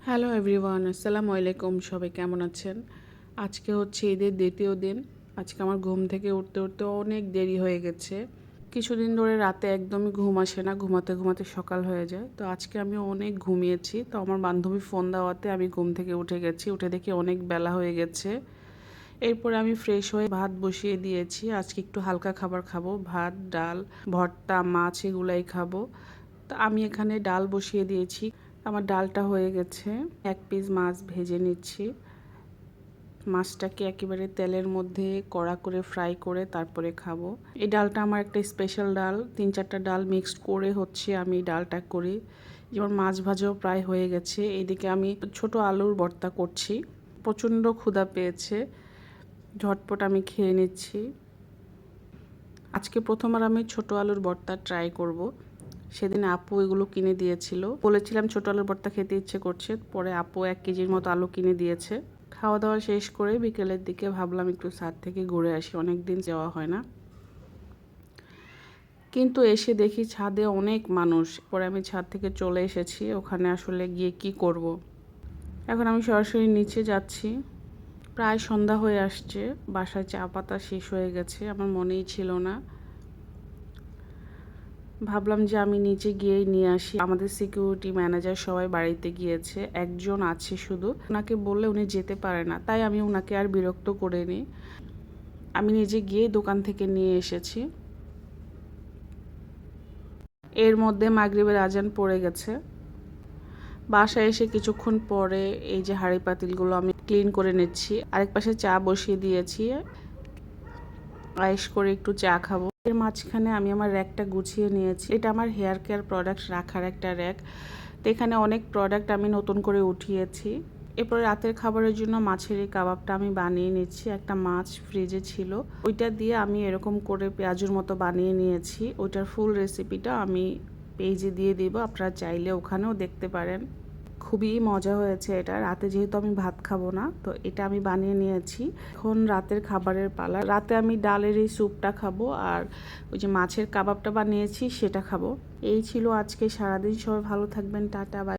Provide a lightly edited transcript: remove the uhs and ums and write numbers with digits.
Hello everyone, আসসালামু আলাইকুম। সবাই কেমন আছেন? আজকে হচ্ছে ঈদের দ্বিতীয় দিন। আজকে আমার ঘুম থেকে উঠতে উঠতে অনেক দেরি হয়ে গেছে। কিছুদিন ধরে রাতে একদমই ঘুম আসে না, ঘুমাতে ঘুমাতে সকাল হয়ে যায়। তো আজকে আমি অনেক ঘুমিয়েছি। তো আমার বান্ধবী ফোন দেওয়াতে আমি ঘুম থেকে উঠে গেছি। উঠে দেখি অনেক বেলা হয়ে গেছে। এরপরে আমি ফ্রেশ হয়ে ভাত বসিয়ে দিয়েছি। আজকে একটু হালকা খাবার খাবো, ভাত, ডাল, ভর্তা, মাছ এগুলাই খাবো। তো আমি এখানে ডাল বসিয়ে দিয়েছি। আমার ডালটা হয়ে গেছে। এক পিস মাছ ভেজে নিচ্ছি। মাছটাকে একেবারে তেলের মধ্যে কড়া করে ফ্রাই করে তারপরে খাবো। এই ডালটা আমার একটা স্পেশাল ডাল। 3-4টা ডাল মিক্সড করে হচ্ছে আমি ডালটা করি। যেমন মাছ ভাজাও প্রায় হয়ে গেছে। এদিকে আমি ছোট আলুর ভর্তা করছি। প্রচণ্ড ক্ষুধা পেয়েছে, ঝটপট আমি খেয়ে নিচ্ছি। আজকে প্রথমবার আমি ছোট আলুর ভর্তা ট্রাই করব। সেদিন আপু এগুলো কিনে দিয়েছিল। বলেছিলাম ছোট আলুর ভর্তা খেতে ইচ্ছে করছে, পরে আপু 1 কেজির মতো আলু কিনে দিয়েছে। খাওয়া দাওয়া শেষ করে বিকেলের দিকে ভাবলাম একটু ছাদ থেকে ঘুরে আসি, অনেক দিন যাওয়া হয় না। কিন্তু এসে দেখি ছাদে অনেক মানুষ। পরে আমি ছাদ থেকে চলে এসেছি। ওখানে আসলে গিয়ে কি করব। এখন আমি সরাসরি নিচে যাচ্ছি। প্রায় সন্ধ্যা হয়ে আসছে। বাসায় চা পাতা শেষ হয়ে গেছে, আমার মনেই ছিল না। ভাবলাম যে আমি নিচে গিয়েই নিয়ে আসি। আমাদের সিকিউরিটি ম্যানেজার সবাই বাড়িতে গিয়েছে, একজন আছে শুধু। ওনাকে বললে উনি যেতে পারে না, তাই আমি ওনাকে আর বিরক্ত করিনি। আমি নিজে গিয়ে দোকান থেকে নিয়ে এসেছি। এর মধ্যে মাগরিবের আজান পড়ে গেছে। বাসায় এসে কিছুক্ষণ পরে এই যে হাঁড়ি পাতিলগুলো আমি ক্লিন করে নিচ্ছি। আরেক পাশে চা বসিয়ে দিয়েছি। আয়েশ করে একটু চা খাবো। এর মাঝখানে আমি আমার র্যাকটা গুছিয়ে নিয়েছি। এটা আমার হেয়ার কেয়ার প্রোডাক্ট রাখার একটা র্যাক। তো এখানে অনেক প্রোডাক্ট আমি নতুন করে উঠিয়েছি। এরপর রাতের খাবারের জন্য মাছের এই কাবাবটা আমি বানিয়ে নিচ্ছি। একটা মাছ ফ্রিজে ছিল, ওইটা দিয়ে আমি এরকম করে পেঁয়াজুর মতো বানিয়ে নিয়েছি। ওইটার ফুল রেসিপিটা আমি পেজে দিয়ে দিব, আপনারা চাইলে ওখানেও দেখতে পারেন। খুবই মজা হয়েছে এটা। রাতে যেহেতু আমি ভাত খাবো না, তো এটা আমি বানিয়ে নিয়েছি। এখন রাতের খাবারের পালা। রাতে আমি ডালের এই স্যুপটা খাবো, আর ওই যে মাছের কাবাবটা বানিয়েছি সেটা খাবো। এই ছিল আজকে সারাদিন। সবাই ভালো থাকবেন, টাটা, বাই।